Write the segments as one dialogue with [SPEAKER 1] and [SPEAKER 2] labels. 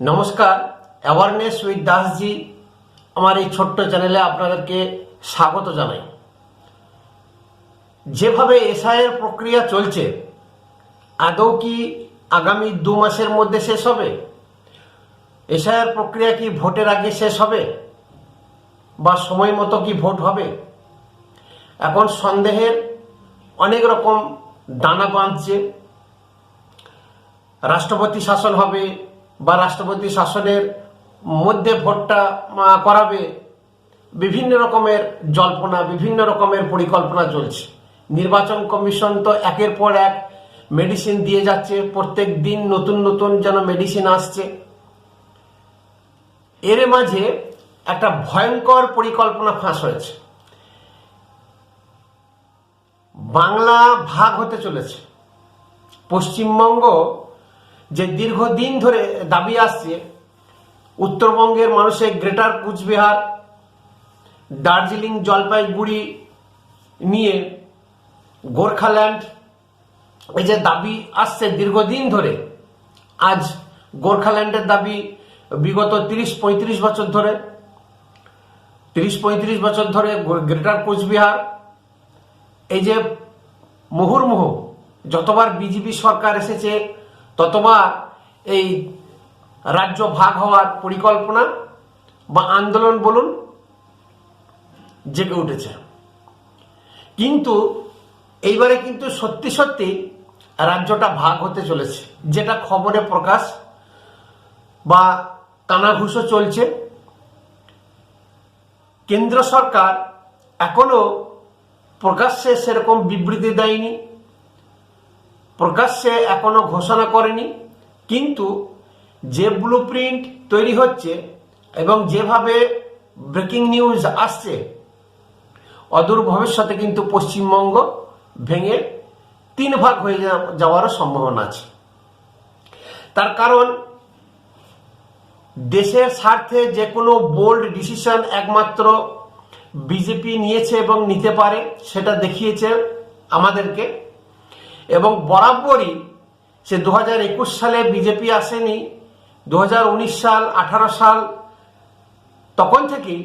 [SPEAKER 1] নমস্কার, awareness with Dasji আমার এই ছোট্ট চ্যানেলে আপনাদেরকে স্বাগত জানাই। যেভাবে এসআইয়ের প্রক্রিয়া চলছে, আদৌ কি আগামী 2 মাসের মধ্যে শেষ হবে? এসআইয়ের প্রক্রিয়া কি ভোটের আগে শেষ হবে, বা সময় মতো কি ভোট হবে? এখন সন্দেহের অনেক রকম দানা বাঁধছে। রাষ্ট্রপতি শাসন হবে বা রাষ্ট্রপতি শাসনের মধ্যে ভোটটা করাবে, বিভিন্ন রকমের জল্পনা, বিভিন্ন রকমের পরিকল্পনা চলছে। নির্বাচন কমিশন তো একের পর এক মেডিসিন দিয়ে যাচ্ছে, প্রত্যেক দিন নতুন নতুন যেন মেডিসিন আসছে। এর মাঝে একটা ভয়ঙ্কর পরিকল্পনা ফাঁস হয়েছে। বাংলা ভাগ হতে চলেছে। পশ্চিমবঙ্গ যে দীর্ঘদিন ধরে দাবি আসছে, উত্তরবঙ্গের মানুষের গ্রেটার কুচবিহার, দার্জিলিং, জলপাইগুড়ি নিয়ে গোর্খাল্যান্ড, এই যে দাবি আসছে দীর্ঘদিন ধরে, আজ গোর্খাল্যান্ডের দাবি বিগত 30-35 বছর ধরে, 30-35 বছর ধরে গ্রেটার কুচবিহার, এই যে মুহুর্মুহু যতবার বিজেপি সরকার এসেছে ততবার এই রাজ্য ভাগ হওয়ার পরিকল্পনা বা আন্দোলন বলুন জেগে উঠেছে। কিন্তু এইবারে কিন্তু সত্যি সত্যি রাজ্যটা ভাগ হতে চলেছে, যেটা খবরে প্রকাশ বা কানাঘুষো চলছে। কেন্দ্র সরকার এখনো প্রকাশ্যে সেরকম বিবৃতি দেয়নি, প্রকাশ্যে এখনো ঘোষণা করেনি, কিন্তু যে ব্লুপ্রিন্ট তৈরি হচ্ছে এবং যেভাবে ব্রেকিং নিউজ আসছে, অদূর ভবিষ্যতে কিন্তু পশ্চিমবঙ্গ ভেঙে 3 ভাগ হয়ে যাওয়ারও সম্ভাবনা আছে। তার কারণ, দেশের স্বার্থে যে কোনো বোল্ড ডিসিশন একমাত্র বিজেপি নিয়েছে এবং নিতে পারে, সেটা দেখিয়েছে আমাদেরকে। এবং বরাবরই সে 2021 সালে বিজেপি আসেনি, 2019 সাল, 18 সাল, তখন থেকেই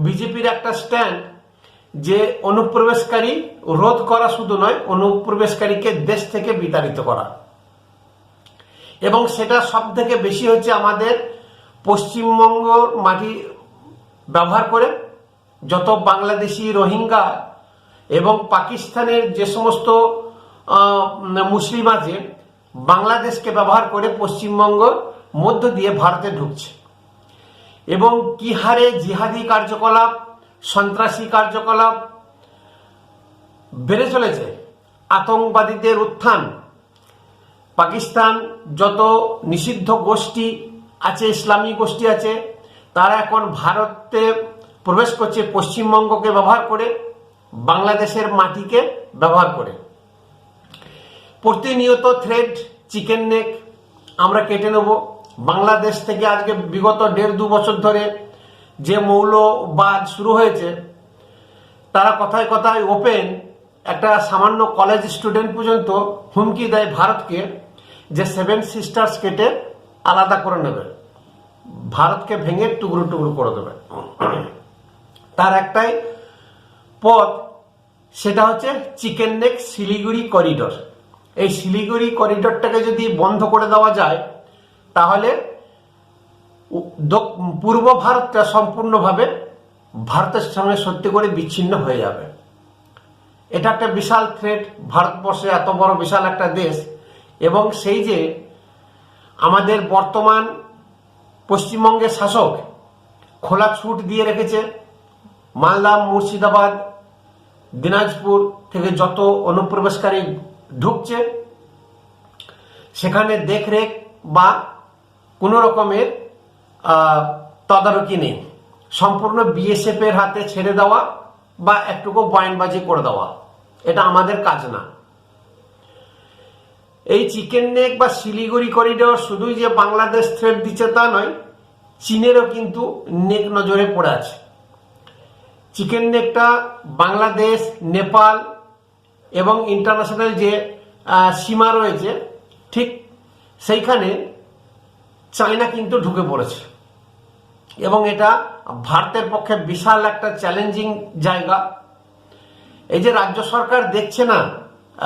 [SPEAKER 1] বিজেপির একটা স্ট্যান্ড যে অনুপ্রবেশকারী রোধ করা শুধু নয়, অনুপ্রবেশকারীকে দেশ থেকে বিতাড়িত করা। এবং সেটা সব থেকে বেশি হচ্ছে আমাদের পশ্চিমবঙ্গর মাটি ব্যবহার করে। যত বাংলাদেশি, রোহিঙ্গা এবং পাকিস্তানের যে সমস্ত মুসলিম আছে, বাংলাদেশকে ব্যবহার করে পশ্চিমবঙ্গ মধ্য দিয়ে ভারতে ঢুকছে। এবং কি হারে জিহাদি কার্যকলাপ, সন্ত্রাসী কার্যকলাপ বেড়ে চলেছে, আতঙ্কবাদীদের উত্থান। পাকিস্তান যত নিষিদ্ধ গোষ্ঠী আছে, ইসলামী গোষ্ঠী আছে, তারা এখন ভারতে প্রবেশ করছে পশ্চিমবঙ্গকে ব্যবহার করে, বাংলাদেশের মাটিকে ব্যবহার করে। প্রতিনিয়ত থ্রেড, চিকেন নেক আমরা কেটে নেব। বাংলাদেশ থেকে আজকে বিগত 1.5-2 বছর ধরে যে মৌলবাদ শুরু হয়েছে, তারা কথায় কথায় ওপেন, একটা সামান্য কলেজ স্টুডেন্ট পর্যন্ত হুমকি দেয় ভারতকে যে 7 সিস্টার্স কেটে আলাদা করে নেবে, ভারতকে ভেঙে টুকরো টুকরো করে দেবে। তার একটাই পথ, সেটা হচ্ছে চিকেন নেক শিলিগুড়ি করিডোর। এই শিলিগুড়ি করিডোরটাকে যদি বন্ধ করে দেওয়া যায়, তাহলে পূর্ব ভারতটা সম্পূর্ণভাবে ভারতের সঙ্গে সত্যি করে বিচ্ছিন্ন হয়ে যাবে। এটা একটা বিশাল থ্রেট, ভারতবর্ষে এত বড় বিশাল একটা দেশ, এবং সেই যে আমাদের বর্তমান পশ্চিমবঙ্গের শাসক খোলা ছুট দিয়ে রেখেছে, মালদা, মুর্শিদাবাদ, দিনাজপুর থেকে যত অনুপ্রবেশকারী ঢুকছে, সেখানে দেখরেখ বা কোনো রকমের তদারকি নেই। সম্পূর্ণ বিএসএফ এর হাতে ছেড়ে দেওয়া বা একটুকু বয়ানবাজি করে দেওয়া, এটা আমাদের কাজ না। এই চিকেন নেক বা শিলিগুড়ি করিডোর শুধুই যে বাংলাদেশ থ্রেট দিচ্ছে তা নয়, চীনেরও কিন্তু নেক নজরে পড়ে আছে। চিকেন নেকটা বাংলাদেশ, নেপাল এবং ইন্টারন্যাশনাল যে সীমা রয়েছে, ঠিক সেইখানে চায়না কিন্তু ঢুকে পড়েছে এবং এটা ভারতের পক্ষে বিশাল একটা চ্যালেঞ্জিং জায়গা। এই যে রাজ্য সরকার দেখছে না,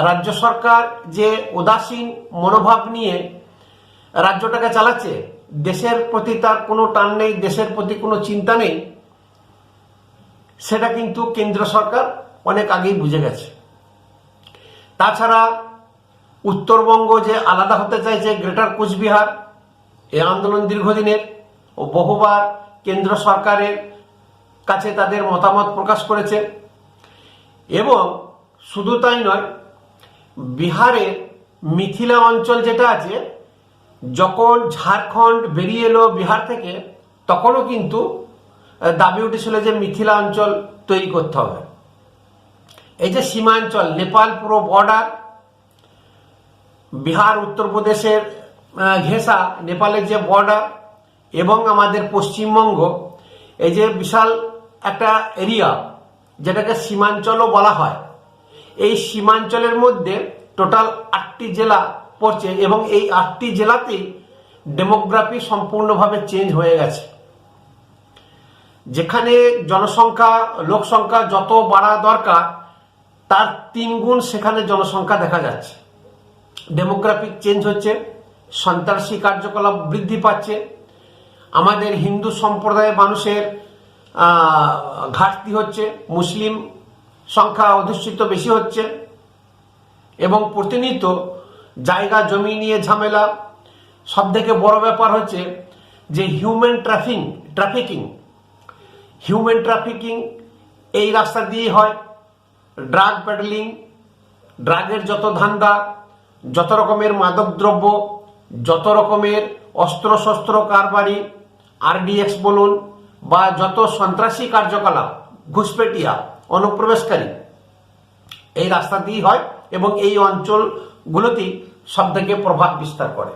[SPEAKER 1] রাজ্য সরকার যে উদাসীন মনোভাব নিয়ে রাজ্যটাকে চালাচ্ছে, দেশের প্রতি তার কোনো টান নেই, দেশের প্রতি কোনো চিন্তা নেই, সেটা কিন্তু কেন্দ্র সরকার অনেক আগেই বুঝে গেছে। তাছাড়া উত্তরবঙ্গ যে আলাদা হতে চাইছে, গ্রেটার কোচবিহার, এই আন্দোলন দীর্ঘদিনের ও বহুবার কেন্দ্র সরকারের কাছে তাদের মতামত প্রকাশ করেছে। এবং শুধু তাই নয়, বিহারের মিথিলা অঞ্চল যেটা আছে, যখন ঝাড়খণ্ড বেরিয়ে এলো বিহার থেকে, তখনও কিন্তু দাবি উঠেছিল যে মিথিলা অঞ্চল তৈরি করতে হবে। এই যে সীমাঞ্চল, নেপাল পুরো বর্ডার, বিহার উত্তরপ্রদেশের ঘেঁষা নেপালের যে বর্ডার এবং আমাদের পশ্চিমবঙ্গ, এই যে বিশাল একটা এরিয়া যেটাকে সীমাঞ্চলও বলা হয়, এই সীমাঞ্চলের মধ্যে টোটাল 8টি জেলা পড়ছে এবং এই 8টি জেলাতেই ডেমোগ্রাফি সম্পূর্ণভাবে চেঞ্জ হয়ে গেছে। যেখানে জনসংখ্যা, লোক সংখ্যা যত বাড়া দরকার তার 3 গুণ সেখানে জনসংখ্যা দেখা যাচ্ছে। ডেমোগ্রাফিক চেঞ্জ হচ্ছে, সন্ত্রাসী কার্যকলাপ বৃদ্ধি পাচ্ছে, আমাদের হিন্দু সম্প্রদায়ের মানুষের ঘাটতি হচ্ছে, মুসলিম সংখ্যা অধিষ্ঠিত বেশি হচ্ছে এবং প্রতিনিয়ত জায়গা জমি নিয়ে ঝামেলা। সব থেকে বড় ব্যাপার হচ্ছে যে হিউম্যান ট্রাফিকিং এই রাস্তা দিয়েই হয়। ড্রাগ প্যাডেলিং, ড্রাগের যত ধান্দা, যত রকমের মাদক দ্রব্য, যত রকমের অস্ত্রশস্ত্র কারবারি, আরডিএক্স বলুন বা যত সন্ত্রাসী কার্যকলাপ, ঘুষপেটিয়া, অনুপ্রবেশকারী, এই রাস্তা দিয়েই হয় এবং এই অঞ্চলগুলোতেই সব থেকে প্রভাব বিস্তার করে।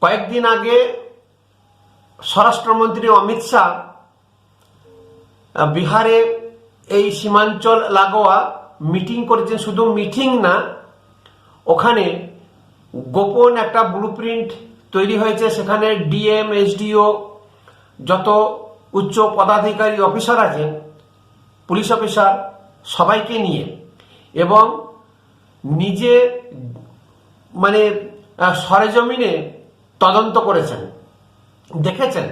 [SPEAKER 1] কয়েকদিন আগে স্বরাষ্ট্রমন্ত্রী অমিত শাহ বিহারে এই সীমাঞ্চল লাগোয়া মিটিং করেছেন। শুধু মিটিং না, ওখানে গোপন একটা ব্লুপ্রিন্ট তৈরি হয়েছে। সেখানে ডিএম, এসডিও, যত উচ্চ পদাধিকারী অফিসার আছেন, পুলিশ অফিসার, সবাইকে নিয়ে এবং নিজে মানে সরেজমিনে তদন্ত করেছেন, দেখেছেন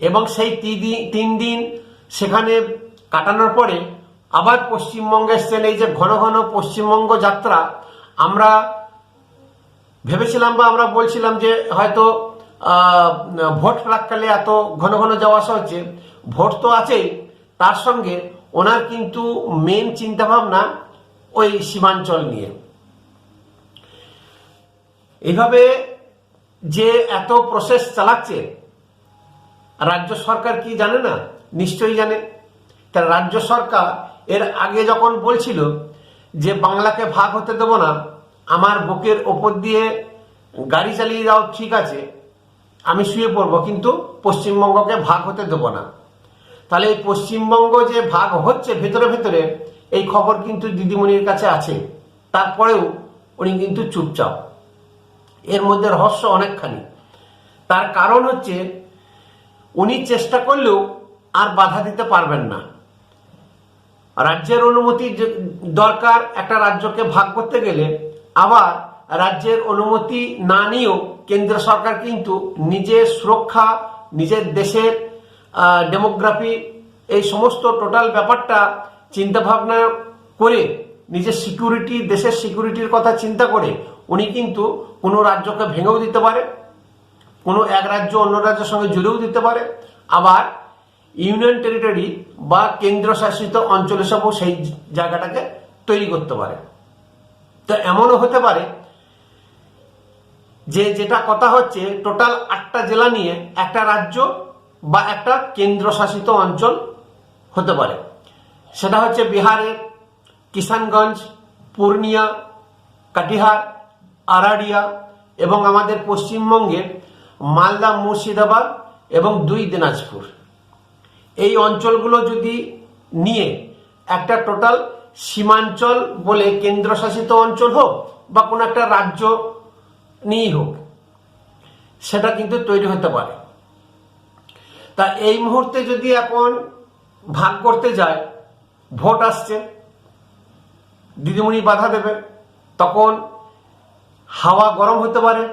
[SPEAKER 1] এবং সেই 3 দিন সেখানে কাটানোর পরে আবার পশ্চিমবঙ্গে এসছেন। এই যে ঘন ঘন পশ্চিমবঙ্গ যাত্রা, আমরা ভেবেছিলাম বা আমরা বলছিলাম যে হয়তো ভোট প্রাককালে এত ঘন ঘন যাওয়া আসা হচ্ছে, ভোট তো আছেই, তার সঙ্গে ওনার কিন্তু মেন চিন্তাভাবনা ওই সীমাঞ্চল নিয়ে। এইভাবে যে এত প্রসেস চালাচ্ছে, রাজ্য সরকার কি জানে না? নিশ্চয়ই জানে। তার রাজ্য সরকার এর আগে যখন বলছিল যে বাংলাকে ভাগ হতে দেব না, আমার বুকের ওপর দিয়ে গাড়ি চালিয়ে যাও, ঠিক আছে, আমি শুয়ে পড়বো, কিন্তু পশ্চিমবঙ্গকে ভাগ হতে দেব না। তাহলে এই পশ্চিমবঙ্গ যে ভাগ হচ্ছে ভেতরে ভেতরে, এই খবর কিন্তু দিদিমণির কাছে আছে, তারপরেও উনি কিন্তু চুপচাপ। এর মধ্যে রহস্য অনেকখানি। তার কারণ হচ্ছে উনি চেষ্টা করলেও আর বাধা দিতে পারবেন না। রাজ্যের অনুমতি দরকার একটা রাজ্যকে ভাগ করতে গেলে, আবার রাজ্যের অনুমতি না নিয়েও কেন্দ্র সরকার কিন্তু নিজের সুরক্ষা, নিজের দেশের ডেমোগ্রাফি, এই সমস্ত টোটাল ব্যাপারটা চিন্তা ভাবনা করে, নিজের সিকিউরিটি, দেশের সিকিউরিটির কথা চিন্তা করে উনি কিন্তু কোনো রাজ্যকে ভেঙেও দিতে পারে, কোনো এক রাজ্য অন্য রাজ্যের সঙ্গে জুড়েও দিতে পারে, আবার ইউনিয়ন টেরিটরি বা কেন্দ্রশাসিত অঞ্চল হিসাবেও সেই জায়গাটাকে তৈরি করতে পারে। তো এমনও হতে পারে যে যেটা কথা হচ্ছে, টোটাল 8টা জেলা নিয়ে একটা রাজ্য বা একটা কেন্দ্রশাসিত অঞ্চল হতে পারে। সেটা হচ্ছে বিহারের কিষানগঞ্জ, পূর্ণিয়া, কাটিহার, আরারিয়া এবং আমাদের পশ্চিমবঙ্গের মালদা, মুর্শিদাবাদ এবং 2 দিনাজপুর। এই অঞ্চলগুলো যদি নিয়ে একটা টোটাল সীমাঞ্চল বলে কেন্দ্রশাসিত অঞ্চল হোক বা কোনো একটা রাজ্য নিয়েই হোক, সেটা কিন্তু তৈরি হতে পারে। তা এই মুহূর্তে যদি এখন ভাগ করতে যায়, ভোট আসছে, দিদিমণি বাধা দেবে, তখন হাওয়া গরম হতে পারে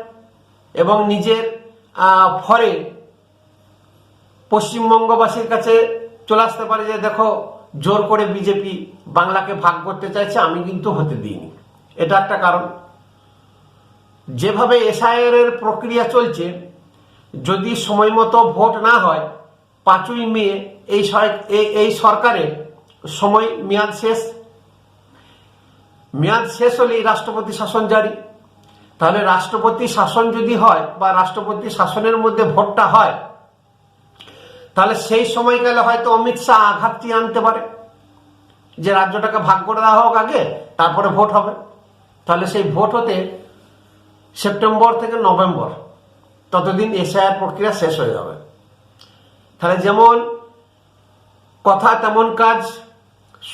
[SPEAKER 1] এবং নিজের ফরে পশ্চিমবঙ্গবাসীর কাছে চলে আসতে পারে যে দেখো, জোর করে বিজেপি বাংলাকে ভাগ করতে চাইছে, আমি কিন্তু হতে দিইনি। এটা একটা কারণ। যেভাবে এসআইআর এর প্রক্রিয়া চলছে, যদি সময় মতো ভোট না হয়, 5ই মে এই সরকারের সময় মেয়াদ শেষ হলেই রাষ্ট্রপতি শাসন জারি। তাহলে রাষ্ট্রপতি শাসন যদি হয় বা রাষ্ট্রপতি শাসনের মধ্যে ভোটটা হয়, তাহলে সেই সময়কালে হয়তো অমিত শাহ আঘাতটি আনতে পারে যে রাজ্যটাকে ভাগ করে দেওয়া হোক আগে, তারপরে ভোট হবে। তাহলে সেই ভোট হতে সেপ্টেম্বর থেকে নভেম্বর, ততদিন এসআইআর প্রক্রিয়া শেষ হয়ে যাবে। তাহলে যেমন কথা তেমন কাজ।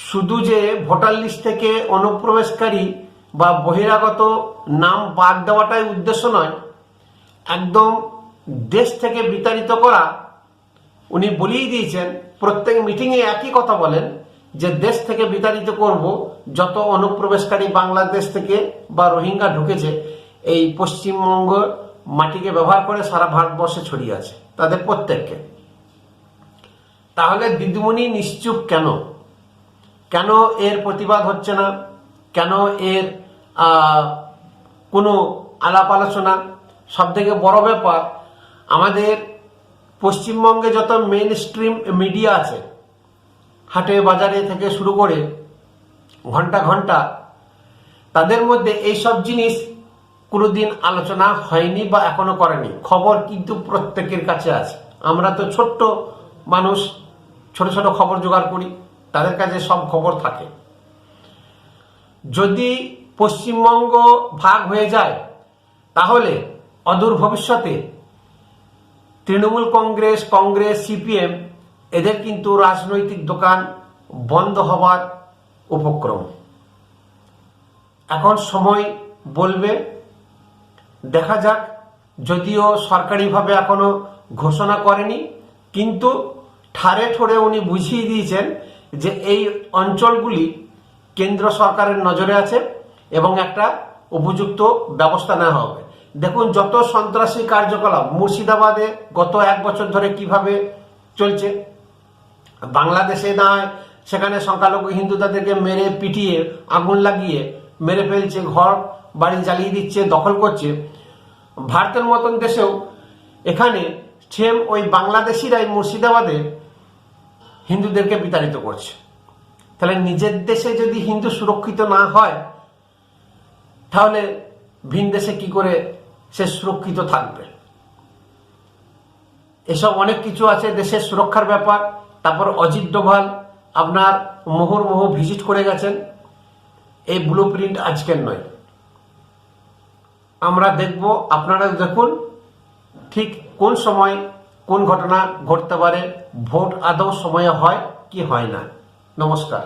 [SPEAKER 1] শুধু যে ভোটার লিস্ট থেকে অনুপ্রবেশকারী বা বহিরাগত নাম বাদ দেওয়াটাই উদ্দেশ্য নয়, একদম দেশ থেকে বিতাড়িত করা। উনি বলেই দিয়েছেন, প্রত্যেক মিটিংয়ে একই কথা বলেন যে দেশ থেকে বিতাড়িত করব যত অনুপ্রবেশকারী বাংলাদেশ থেকে বা রোহিঙ্গা ঢুকেছে এই পশ্চিমবঙ্গ মাটিকে ব্যবহার করে সারা ভারতবর্ষে ছড়িয়ে আছে, তাদের প্রত্যেককে। তাহলে দিদিমণি নিশ্চুপ কেন? কেন এর প্রতিবাদ হচ্ছে না? কেন এর কোনো আলাপ আলোচনা? সব থেকে বড় ব্যাপার, আমাদের পশ্চিমবঙ্গে যত মেইন স্ট্রিম মিডিয়া আছে, হাটে বাজারে থেকে শুরু করে ঘন্টা ঘন্টা, তাদের মধ্যে এইসব জিনিস কোনোদিন আলোচনা হয়নি বা এখনো করেনি। খবর কিন্তু প্রত্যেকের কাছে আছে। আমরা তো ছোট্ট মানুষ, ছোট ছোট খবর জোগাড় করি, তাদের কাছে সব খবর থাকে। যদি পশ্চিমবঙ্গ ভাগ হয়ে যায়, তাহলে অদূর ভবিষ্যতে তৃণমূল কংগ্রেস, সিপিএম এদের কিন্তু রাজনৈতিক দোকান বন্ধ হবার উপক্রম। এখন সময় বলবে, দেখা যাক। যদিও সরকারিভাবে এখনো ঘোষণা করেনি, কিন্তু ঠাড়ে ঠোড়ে উনি বুঝিয়ে দিয়েছেন যে এই অঞ্চলগুলি কেন্দ্র সরকারের নজরে আছে এবং একটা উপযুক্ত ব্যবস্থা নেওয়া হবে। দেখুন, যত সন্ত্রাসী কার্যকলাপ মুর্শিদাবাদে গত 1 বছর ধরে কিভাবে চলছে, বাংলাদেশে নয়, সেখানে সংখ্যালঘু হিন্দু তাদেরকে মেরে পিটিয়ে আগুন লাগিয়ে মেরে ফেলছে, ঘর বাড়ি জ্বালিয়ে দিচ্ছে, দখল করছে। ভারতের মতন দেশেও এখানে সেম ওই বাংলাদেশিরাই মুর্শিদাবাদে হিন্দুদেরকে বিতাড়িত করছে। তাহলে নিজের দেশে যদি হিন্দু সুরক্ষিত না হয়, তাহলে ভিন দেশে কি করে সে সুরক্ষিত থাকবে? এসব অনেক কিছু আছে দেশের সুরক্ষার ব্যাপার। তারপর অজিত ডোভাল আপনার মুহুর্মুহু ভিজিট করে গেছেন। এই ব্লু প্রিন্ট আজকের নয়, আমরা দেখব, আপনারা দেখুন ঠিক কোন সময় কোন ঘটনা ঘটতে পারে, ভোট আদৌ সময়ে হয় কি হয় না। নমস্কার।